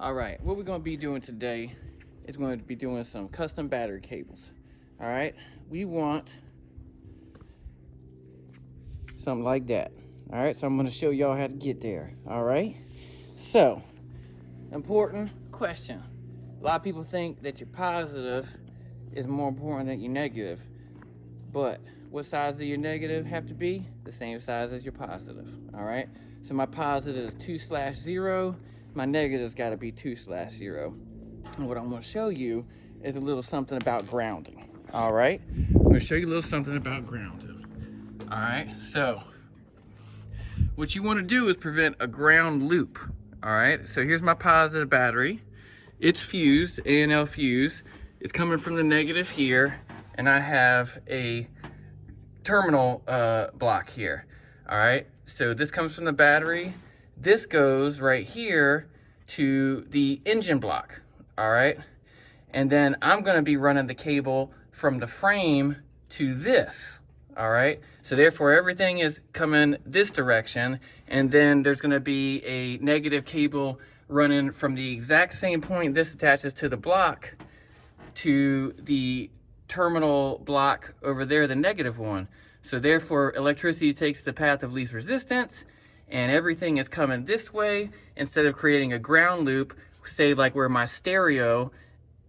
All right, what we're going to be doing today is going to be doing some custom battery cables. All right, we want something like that. All right, so I'm going to show y'all how to get there. All right, so important question. A lot of people think that your positive is more important than your negative, but what size does your negative have to be? The same size as your positive. All right, so my positive is 2/0. My negative's got to be 2/0. And what I'm going to show you is a little something about grounding. All right, I'm going to show you a little something about grounding. All right, so what you want to do is prevent a ground loop. All right, so here's my positive battery. It's fused, A&L fuse. It's coming from the negative here, and I have a terminal block here. All right, so this comes from the battery. This goes right here to the engine block. All right, and then I'm going to be running the cable from the frame to this. All right, so therefore everything is coming this direction, and then there's going to be a negative cable running from the exact same point this attaches to the block to the terminal block over there, the negative one. So therefore electricity takes the path of least resistance, and everything is coming this way instead of creating a ground loop, say like where my stereo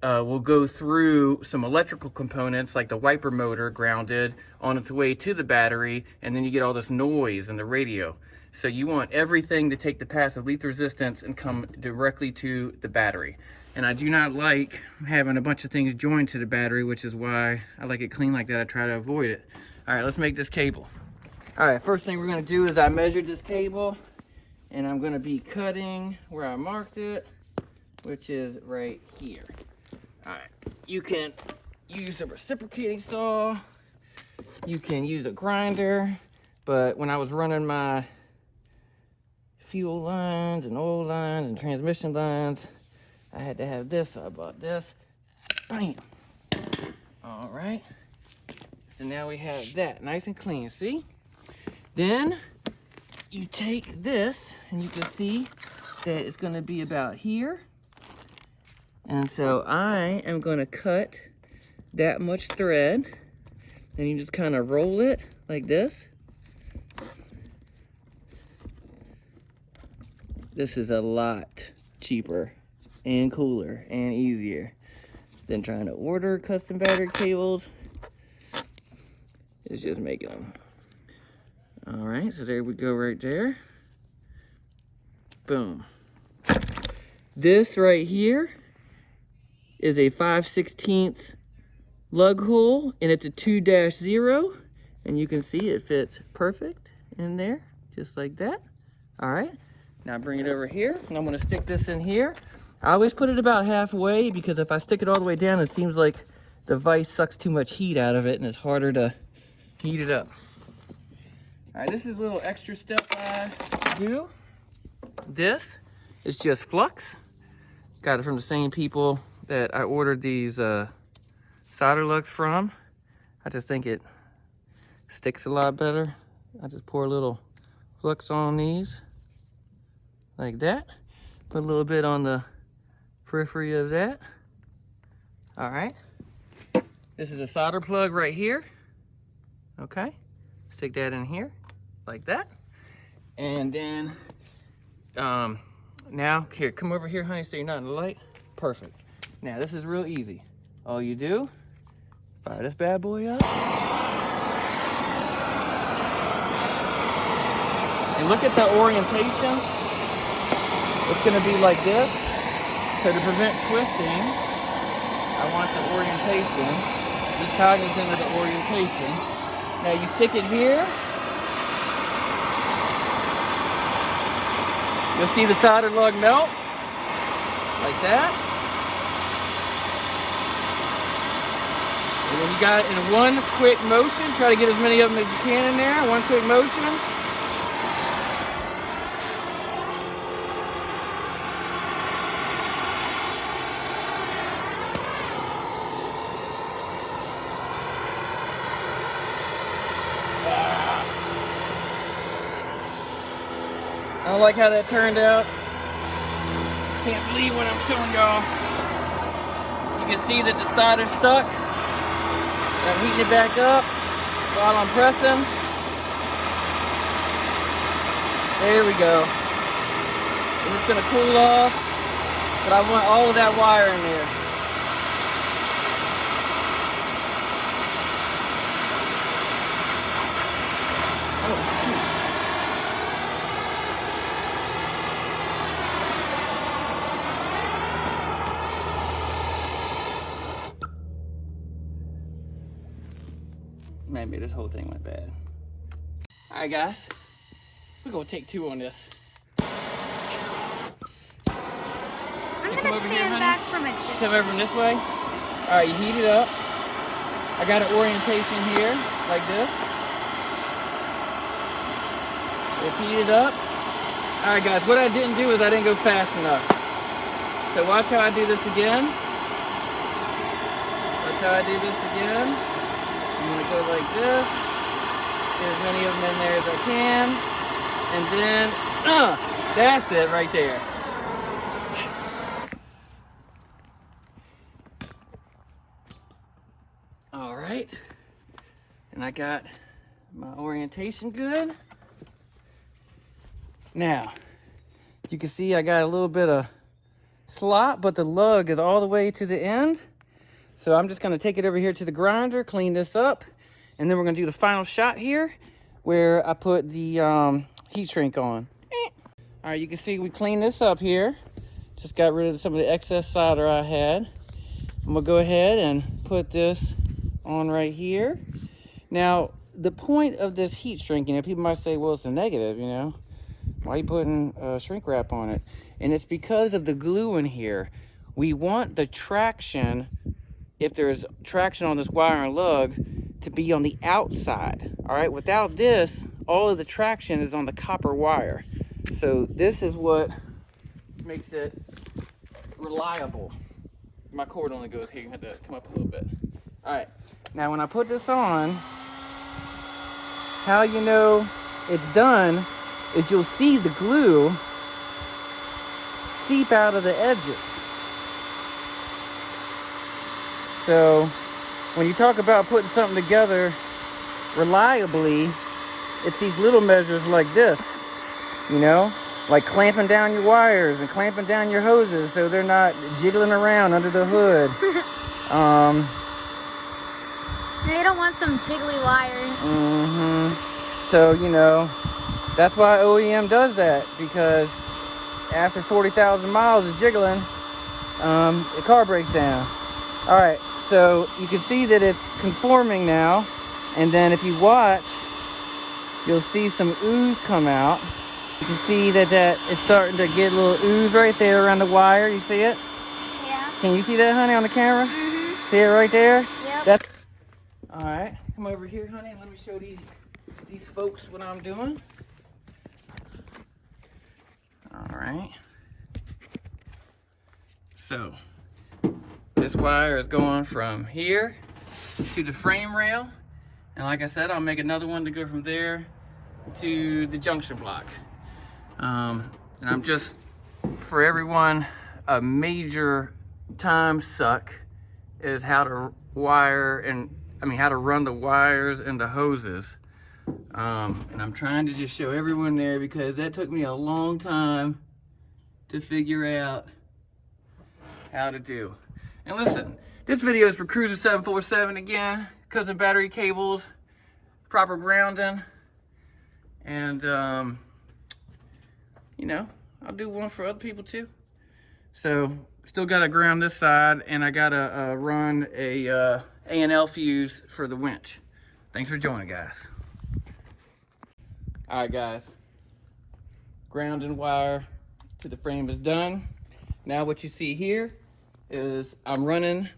will go through some electrical components like the wiper motor grounded on its way to the battery, and then you get all this noise in the radio. So you want everything to take the path of least resistance and come directly to the battery. And I do not like having a bunch of things joined to the battery, which is why I like it clean like that. I try to avoid it. All right, let's make this cable. All right, first thing we're gonna do is I measured this cable, and I'm gonna be cutting where I marked it, which is right here. All right, you can use a reciprocating saw, you can use a grinder, but when I was running my fuel lines and oil lines and transmission lines, I had to have this, so I bought this. Bam. All right, so now we have that nice and clean, see? Then you take this, and you can see that it's gonna be about here. And so I am gonna cut that much thread, and you just kind of roll it like this. This is a lot cheaper and cooler and easier than trying to order custom battery cables. It's just making them. All right, so there we go right there. Boom. This right here is a 5/16 lug hole, and it's a 2-0, and you can see it fits perfect in there, just like that. All right, now bring it over here, and I'm gonna stick this in here. I always put it about halfway, because if I stick it all the way down, it seems like the vise sucks too much heat out of it, and it's harder to heat it up. All right, this is a little extra step I do. This is just flux. Got it from the same people that I ordered these solder lugs from. I just think it sticks a lot better. I just pour a little flux on these like that. Put a little bit on the periphery of that. All right. This is a solder plug right here. Okay. Stick that in here like that. And then now here, come over here, honey, so you're not in the light. Perfect. Now this is real easy. All you do, fire this bad boy up. And look at the orientation. It's gonna be like this. So to prevent twisting, I want the orientation. Be cognizant of the orientation. Now you stick it here. You'll see the solder lug melt, like that. And then you got it in one quick motion. Try to get as many of them as you can in there. One quick motion. I don't like how that turned out. Can't believe what I'm showing y'all. You can see that the starter's stuck. I'm heating it back up while I'm pressing. There we go. And it's gonna cool off, but I want all of that wire in there. Maybe this whole thing went bad. All right, guys, we're gonna take two on this. I'm gonna stand back from it. Come over from this way. All right, you heat it up. I got an orientation here, like this. It's heated up. All right, guys, what I didn't do is I didn't go fast enough. So watch how I do this again. Watch how I do this again. I'm gonna go like this. Get as many of them in there as I can. And then, that's it right there. All right. And I got my orientation good. Now, you can see I got a little bit of slop, but the lug is all the way to the end. So I'm just gonna take it over here to the grinder, clean this up, and then we're gonna do the final shot here where I put the heat shrink on. All right, you can see we cleaned this up here. Just got rid of some of the excess solder I had. I'm gonna go ahead and put this on right here. Now, the point of this heat shrinking, people might say, well, it's a negative, you know? Why are you putting shrink wrap on it? And it's because of the glue in here. We want the traction, if there's traction on this wire and lug, to be on the outside. All right, without this, all of the traction is on the copper wire. So this is what makes it reliable. My cord only goes here, you have to come up a little bit. All right, now when I put this on, how you know it's done is you'll see the glue seep out of the edges. So when you talk about putting something together reliably, it's these little measures like this, you know, like clamping down your wires and clamping down your hoses so they're not jiggling around under the hood. They don't want some jiggly wires. So, you know, that's why OEM does that, because after 40,000 miles of jiggling, the car breaks down. All right, so you can see that it's conforming now, and then if you watch, you'll see some ooze come out. You can see that it's starting to get a little ooze right there around the wire. You see it? Yeah. Can you see that, honey, on the camera? See it right there? Yep. All right, come over here, honey, and let me show these folks what I'm doing. All right. So this wire is going from here to the frame rail, and like I said, I'll make another one to go from there to the junction block. And I'm just, for everyone, a major time suck is how to wire how to run the wires and the hoses. And I'm trying to just show everyone there because that took me a long time to figure out how to do. And listen, this video is for Cruiser 747 again, cousin battery cables, proper grounding, and you know, I'll do one for other people too. So still gotta ground this side, and I gotta run a A&L fuse for the winch. Thanks for joining, guys. All right, guys, grounding wire to the frame is done. Now what you see here is I'm running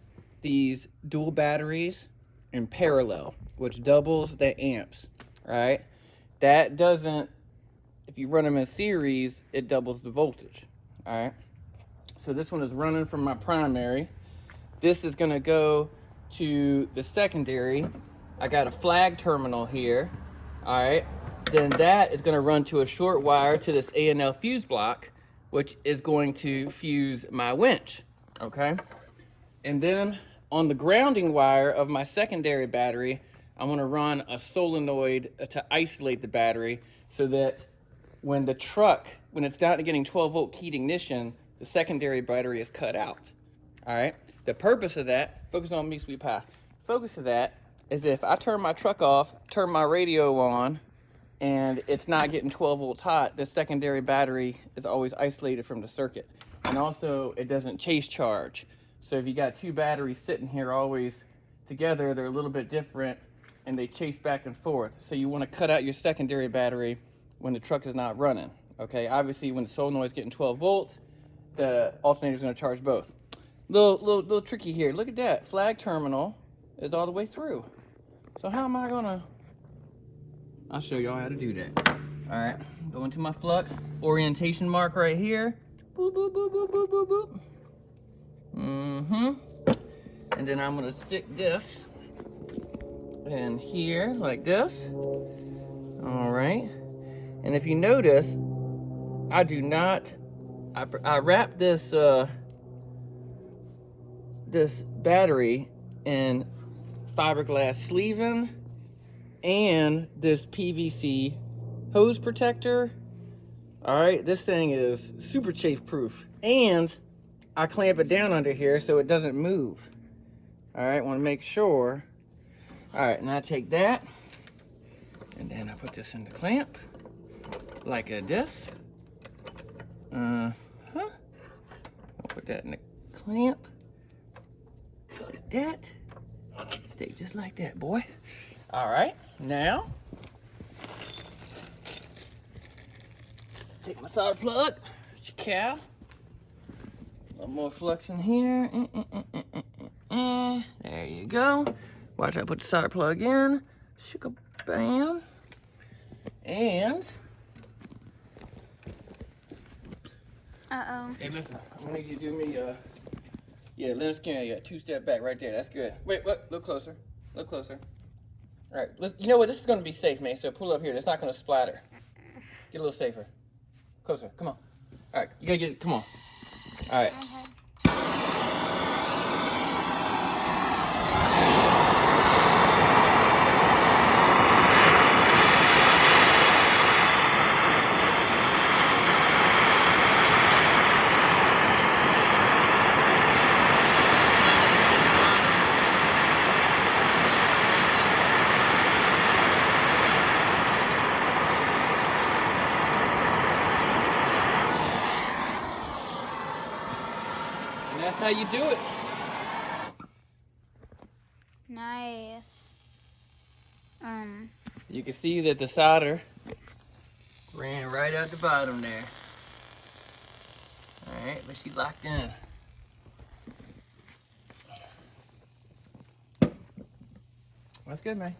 these dual batteries in parallel, which doubles the amps, right? That doesn't, if you run them in series, it doubles the voltage, all right? So this one is running from my primary. This is gonna go to the secondary. I got a flag terminal here, all right? Then that is gonna run to a short wire to this A&L fuse block, which is going to fuse my winch, okay? And then on the grounding wire of my secondary battery, I'm gonna run a solenoid to isolate the battery so that when the truck, when it's not getting 12-volt keyed ignition, the secondary battery is cut out, all right? The purpose of that, focus on me, sweet pie. Focus of that is if I turn my truck off, turn my radio on, and it's not getting 12 volts hot, the secondary battery is always isolated from the circuit. And also, it doesn't chase charge. So if you got two batteries sitting here always together, they're a little bit different, and they chase back and forth. So you want to cut out your secondary battery when the truck is not running, okay? Obviously, when the solenoid's getting 12 volts, the alternator's gonna charge both. Little tricky here. Look at that. Flag terminal is all the way through. So how am I gonna... I'll show y'all how to do that. All right, go into my flux orientation mark right here. Boop, boop, boop, boop, boop, boop, boop. And then I'm gonna stick this in here like this. All right. And if you notice, I do not, I wrap this this battery in fiberglass sleeving and this PVC hose protector. All right, this thing is super chafe proof, and I clamp it down under here so it doesn't move. All right, want to make sure. All right, and I take that and then I put this in the clamp like this. I'll put that in the clamp. Like that. Stay just like that, boy. All right, now take my solder plug, cow. A little more flux in here. There you go. Watch I put the solder plug in. Shooka bam. And hey, listen, I'm gonna need you to do me yeah, let us carry you 2-step back right there. That's good. Wait, look closer. Look closer. All right, you know what? This is gonna be safe, man. So pull up here. It's not gonna splatter. Get a little safer. Closer. Come on. All right, you gotta get it. Come on. All right. And that's how you do it. Nice. You can see that the solder ran right out the bottom there. All right, but she's locked in. That's good, man.